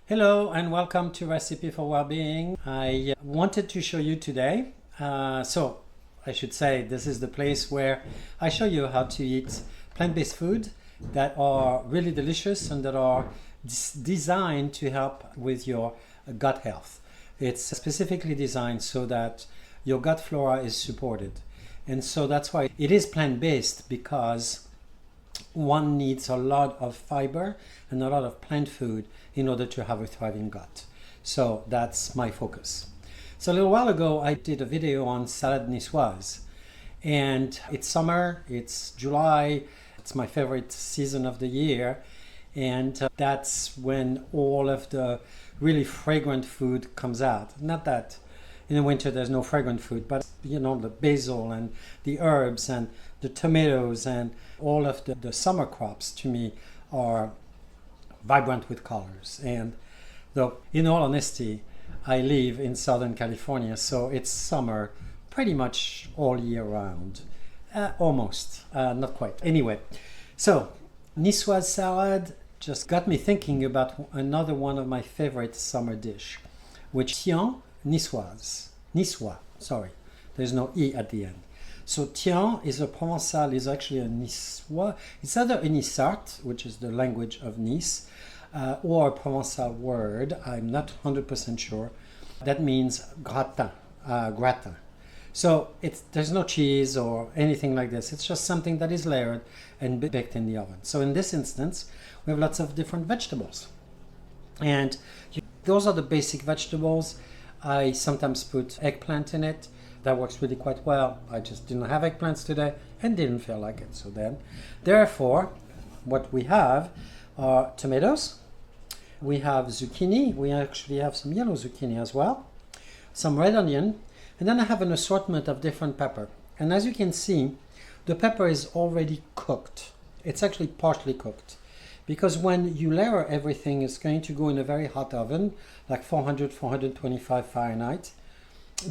Hello and welcome to Recipe for Wellbeing. I wanted to show you today, so I should say this is the place where I show you how to eat plant-based food that are really delicious and that are designed to help with your gut health. It's specifically designed so that your gut flora is supported. And so that's why it is plant-based, because one needs a lot of fiber and a lot of plant food in order to have a thriving gut. So that's my focus. So a little while ago I did a video on salad niçoise, and it's summer, it's July, it's my favorite season of the year, and that's when all of the really fragrant food comes out. Not that in the winter there's no fragrant food, but you know, the basil and the herbs and the tomatoes and all of the summer crops to me are vibrant with colors. And though in all honesty I live in Southern California, so it's summer pretty much all year round. Almost, not quite. Anyway, so niçoise salad just got me thinking about another one of my favorite summer dish, which thien niçoise. Niçoise, sorry, there's no E at the end. So thien is a Provençal, is actually a niçoise. It's either a Niçart, which is the language of Nice, or a Provençal word. I'm not 100% sure. That means gratin, gratin. So there's no cheese or anything like this. It's just something that is layered and baked in the oven. So in this instance, we have lots of different vegetables. And those are the basic vegetables. I sometimes put eggplant in it. That works really quite well. I just didn't have eggplants today and didn't feel like it. So then, therefore, what we have are tomatoes. We have zucchini. We actually have some yellow zucchini as well. Some red onion. And then I have an assortment of different pepper. And as you can see, the pepper is already cooked. It's actually partially cooked, because when you layer everything, it's going to go in a very hot oven, like 400, 425 Fahrenheit.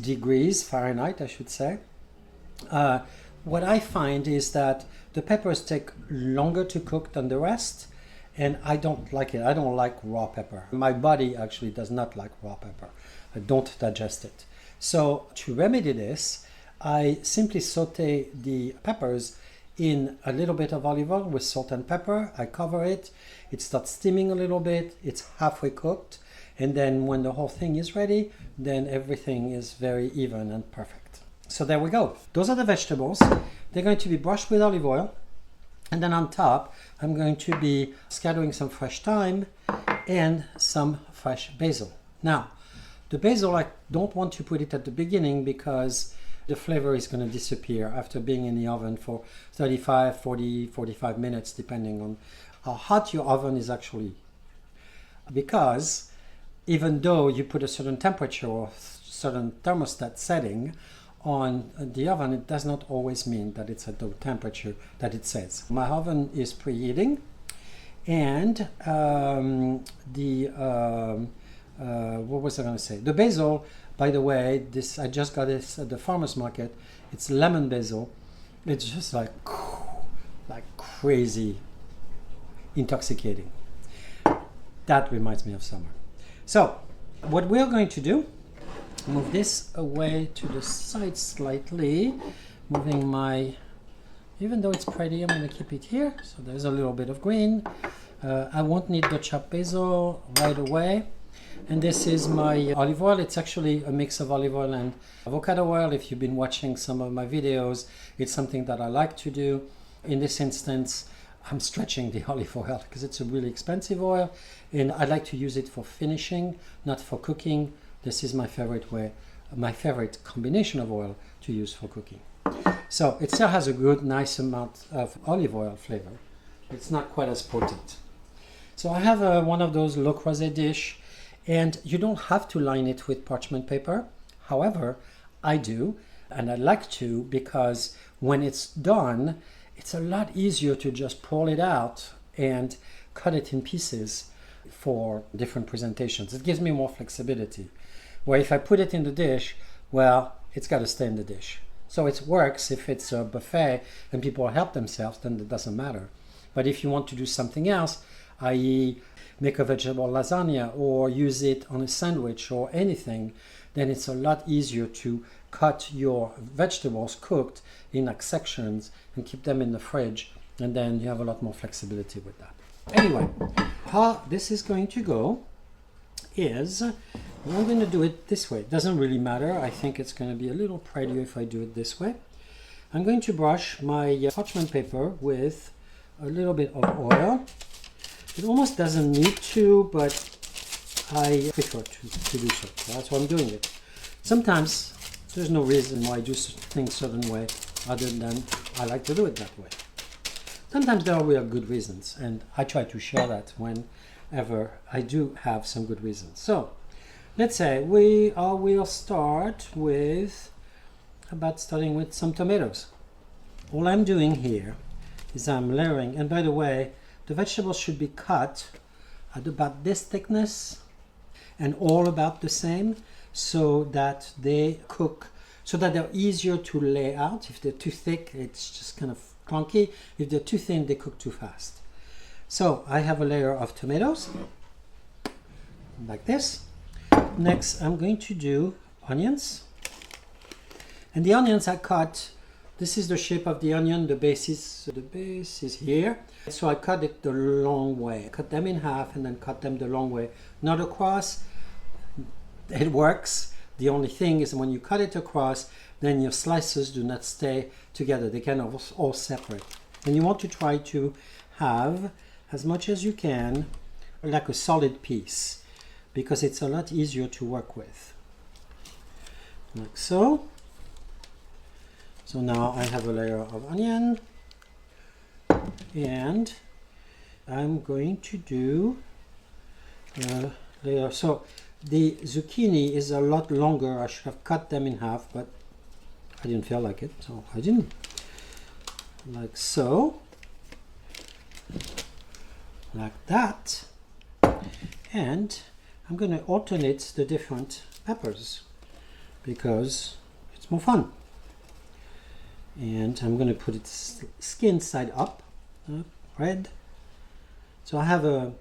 Degrees Fahrenheit, I should say. What I find is that the peppers take longer to cook than the rest, and I don't like it. I don't like raw pepper. My body actually does not like raw pepper. I don't digest it. So to remedy this, I simply saute the peppers in a little bit of olive oil with salt and pepper. I cover it. It starts steaming a little bit. It's halfway cooked. And then when the whole thing is ready, then everything is very even and perfect. So there we go. Those are the vegetables. They're going to be brushed with olive oil. And then on top, I'm going to be scattering some fresh thyme and some fresh basil. Now, the basil, I don't want to put it at the beginning because the flavor is going to disappear after being in the oven for 35, 40, 45 minutes, depending on how hot your oven is actually. Because even though you put a certain temperature or certain thermostat setting on the oven, it does not always mean that it's at the temperature that it says. My oven is preheating, and what was I going to say? The basil, by the way, this I just got this at the farmer's market. It's lemon basil. It's just like crazy intoxicating. That reminds me of summer. So what we're going to do, move this away to the side slightly, moving my, even though it's pretty, I'm going to keep it here. So there's a little bit of green. I won't need the chopped basil right away. And this is my olive oil. It's actually a mix of olive oil and avocado oil. If you've been watching some of my videos, it's something that I like to do. In this instance, I'm stretching the olive oil because it's a really expensive oil, and I like to use it for finishing, not for cooking. This is my favorite way, my favorite combination of oil to use for cooking. So it still has a good, nice amount of olive oil flavor. It's not quite as potent. So I have one of those Le Creuset dish, and you don't have to line it with parchment paper. However, I do, and I like to, because when it's done, it's a lot easier to just pull it out and cut it in pieces for different presentations. It gives me more flexibility. Where if I put it in the dish, well, it's got to stay in the dish. So it works if it's a buffet and people help themselves, then it doesn't matter. But if you want to do something else, i.e. make a vegetable lasagna or use it on a sandwich or anything, then it's a lot easier to cut your vegetables cooked in like sections and keep them in the fridge, and then you have a lot more flexibility with that. Anyway, how this is going to go is I'm going to do it this way. It doesn't really matter. I think it's going to be a little prettier if I do it this way. I'm going to brush my parchment paper with a little bit of oil. It almost doesn't need to, but I prefer to do so. That's why I'm doing it. Sometimes there's no reason why I do things a certain way other than I like to do it that way. Sometimes there are real good reasons, and I try to share that whenever I do have some good reasons. So let's say we will start with starting with some tomatoes. All I'm doing here is I'm layering, and by the way, the vegetables should be cut at about this thickness and all about the same, so that they cook, so that they're easier to lay out. If they're too thick, it's just kind of clunky. If they're too thin, they cook too fast. So I have a layer of tomatoes like this. Next, I'm going to do onions. And the onions I cut, this is the shape of the onion. The base is here. So I cut it the long way. Cut them in half and then cut them the long way. Not across. It works. The only thing is when you cut it across, then your slices do not stay together. They can all separate. And you want to try to have, as much as you can, like a solid piece, because it's a lot easier to work with. Like so. So now I have a layer of onion, and I'm going to do a layer. So the zucchini is a lot longer. I should have cut them in half, but I didn't feel like it, so I didn't. Like so. Like that. And I'm going to alternate the different peppers because it's more fun. And I'm going to put it skin side up, red. So I have a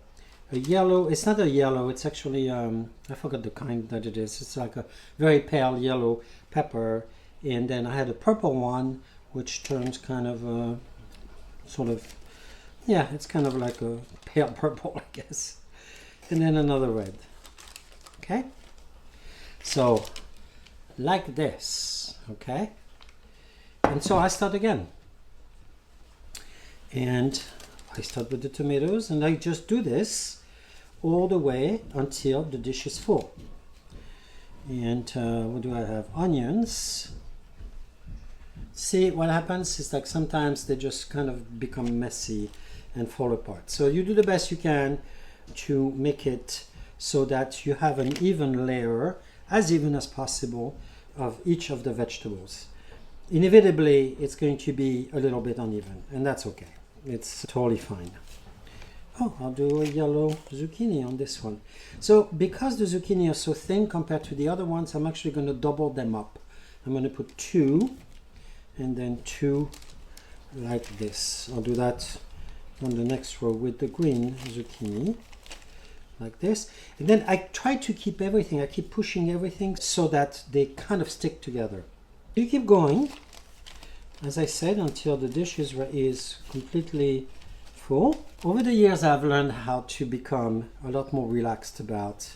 yellow. It's not a yellow, it's actually I forgot the kind that it is. It's like a very pale yellow pepper, and then I had a purple one which turns kind of sort of, yeah, it's kind of like a pale purple, I guess. And then another red. Okay, so like this. Okay, and so I start again, and I start with the tomatoes, and I just do this all the way until the dish is full. And what do I have? Onions. See, what happens is like sometimes they just kind of become messy and fall apart. So you do the best you can to make it so that you have an even layer, as even as possible, of each of the vegetables. Inevitably, it's going to be a little bit uneven, and that's okay. It's totally fine. Oh, I'll do a yellow zucchini on this one. So because the zucchini are so thin compared to the other ones, I'm actually going to double them up. I'm going to put 2 and then 2 like this. I'll do that on the next row with the green zucchini like this. And then I try to keep everything, I keep pushing everything so that they kind of stick together. You keep going, as I said, until the dish is completely full. Over the years, I've learned how to become a lot more relaxed about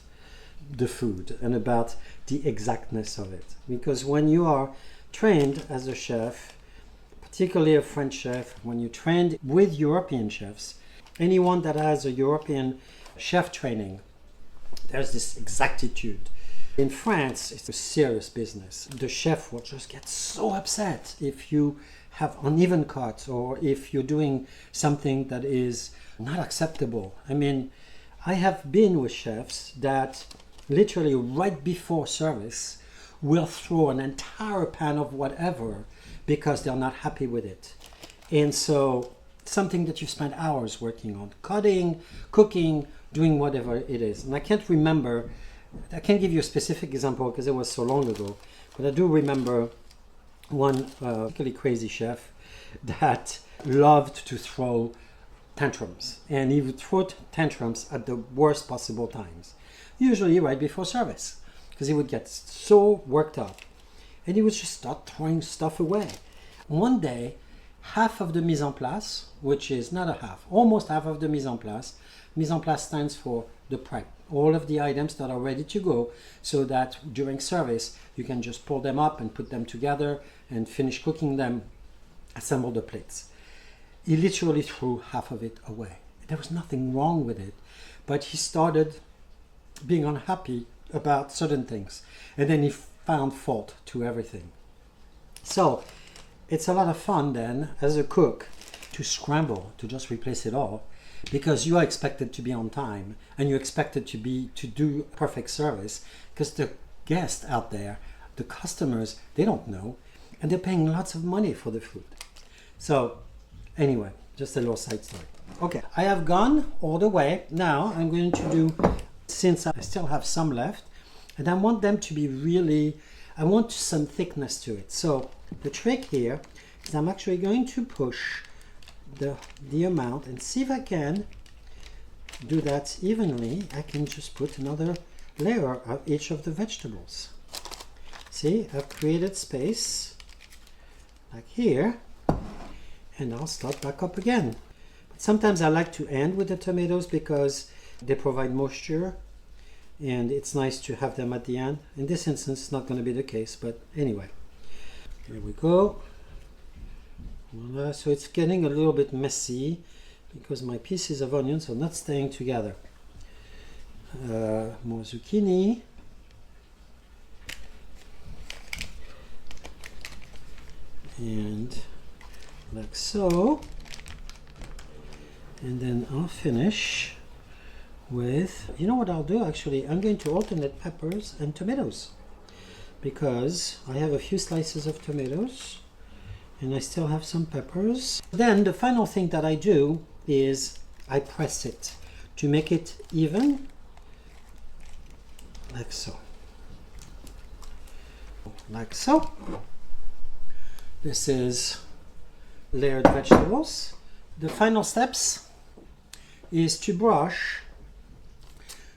the food and about the exactness of it. Because when you are trained as a chef, particularly a French chef, when you're trained with European chefs, anyone that has a European chef training, there's this exactitude. In France, it's a serious business. The chef will just get so upset if you have uneven cuts or if you're doing something that is not acceptable. I mean, I have been with chefs that literally right before service will throw an entire pan of whatever because they're not happy with it. And so something that you spend hours working on, cutting, cooking, doing whatever it is. And I can't remember, I can't give you a specific example because it was so long ago, but I do remember one particularly crazy chef that loved to throw tantrums, and he would throw tantrums at the worst possible times, usually right before service, because he would get so worked up and he would just start throwing stuff away. One day, half of the mise en place, which is not a half, almost half of the mise en place stands for the prep, all of the items that are ready to go, so that during service you can just pull them up and put them together and finish cooking them, assemble the plates. He literally threw half of it away. There was nothing wrong with it, but he started being unhappy about certain things, and then he found fault to everything. So it's a lot of fun then as a cook to scramble to just replace it all, because you are expected to be on time and you're expected to do perfect service, because the guests out there, the customers, they don't know, and they're paying lots of money for the food. So anyway, just a little side story. Okay, I have gone all the way. Now I'm going to do, since I still have some left, and I want them to be really, I want some thickness to it. So the trick here is I'm actually going to push the amount and see if I can do that evenly. I can just put another layer of each of the vegetables. See, I've created space like here, and I'll start back up again. But sometimes I like to end with the tomatoes because they provide moisture and it's nice to have them at the end. In this instance, it's not going to be the case, but anyway. Here we go. Voila. So it's getting a little bit messy because my pieces of onions are not staying together. More zucchini. And like so. And then I'll finish with, you know what I'll do actually? I'm going to alternate peppers and tomatoes, because I have a few slices of tomatoes and I still have some peppers. Then the final thing that I do is I press it to make it even, like so. Like so. This is layered vegetables. The final steps is to brush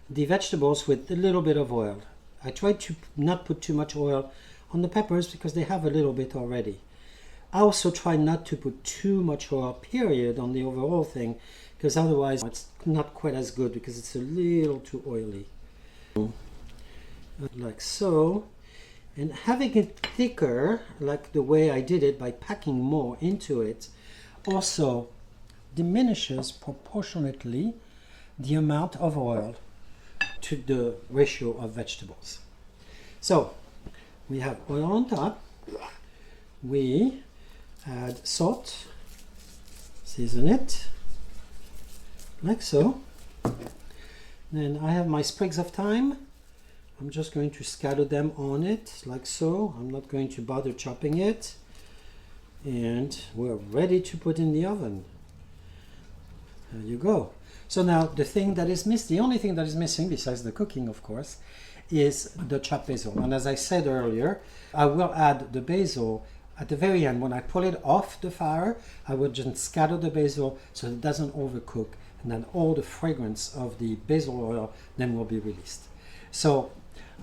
the vegetables with a little bit of oil. I try to not put too much oil on the peppers because they have a little bit already. I also try not to put too much oil, period, on the overall thing, because otherwise it's not quite as good because it's a little too oily. Like so. And having it thicker, like the way I did it by packing more into it, also diminishes proportionately the amount of oil to the ratio of vegetables. So we have oil on top, we add salt, season it like so. Then I have my sprigs of thyme. I'm just going to scatter them on it like so. I'm not going to bother chopping it, and we're ready to put in the oven. There you go. So now the only thing that is missing, besides the cooking of course, is the chopped basil. And as I said earlier, I will add the basil at the very end. When I pull it off the fire, I will just scatter the basil so it doesn't overcook, and then all the fragrance of the basil oil then will be released. So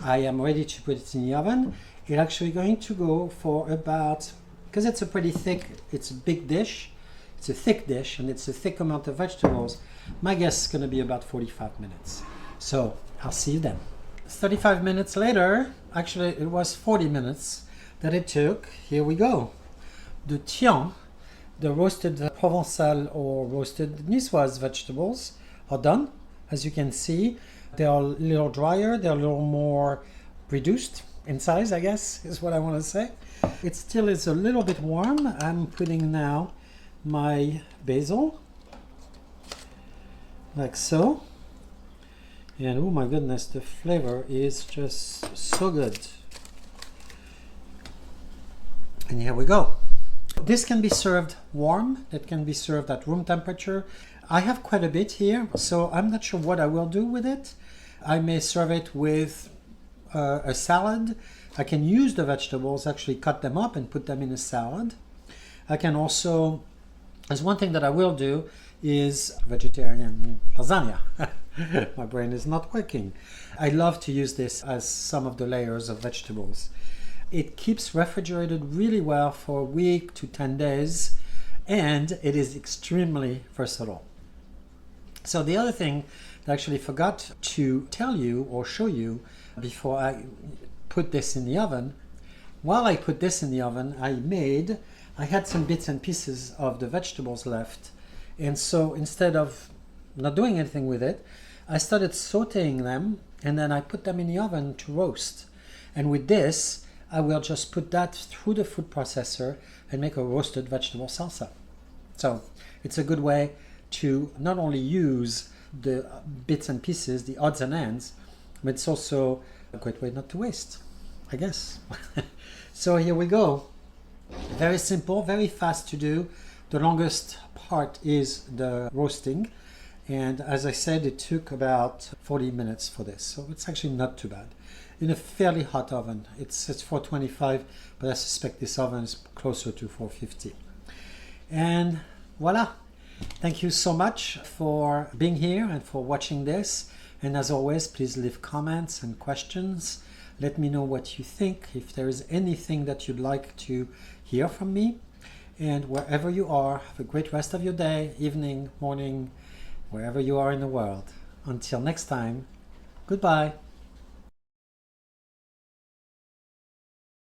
I am ready to put it in the oven. It's actually going to go for about, because it's a pretty thick, it's a big dish, it's a thick dish, and it's a thick amount of vegetables, my guess is going to be about 45 minutes. So I'll see you then. 35 minutes later, actually it was 40 minutes that it took. Here we go. The tian, the roasted Provençal or roasted Niçoise vegetables are done. As you can see, they are a little drier, they're a little more reduced in size, I guess is what I want to say. It still is a little bit warm. I'm putting now my basil like so, and oh my goodness, the flavor is just so good. And here we go. This can be served warm, it can be served at room temperature. I have quite a bit here, so I'm not sure what I will do with it. I may serve it with a salad. I can use the vegetables, actually cut them up and put them in a salad. I can also, there's one thing that I will do, is vegetarian lasagna. My brain is not working. I love to use this as some of the layers of vegetables. It keeps refrigerated really well for a week to 10 days, and it is extremely versatile. So the other thing that I actually forgot to tell you or show you before I put this in the oven, while I put this in the oven, I had some bits and pieces of the vegetables left. And so instead of not doing anything with it, I started sauteing them, and then I put them in the oven to roast. And with this, I will just put that through the food processor and make a roasted vegetable salsa. So it's a good way to not only use the bits and pieces, the odds and ends, but it's also a great way not to waste, I guess. So here we go. Very simple, very fast to do. The longest part is the roasting. And as I said, it took about 40 minutes for this. So it's actually not too bad. In a fairly hot oven. It's 425, but I suspect this oven is closer to 450. And voila. Thank you so much for being here and for watching this. And as always, please leave comments and questions. Let me know what you think, if there is anything that you'd like to hear from me. And wherever you are, have a great rest of your day, evening, morning, wherever you are in the world. Until next time, goodbye.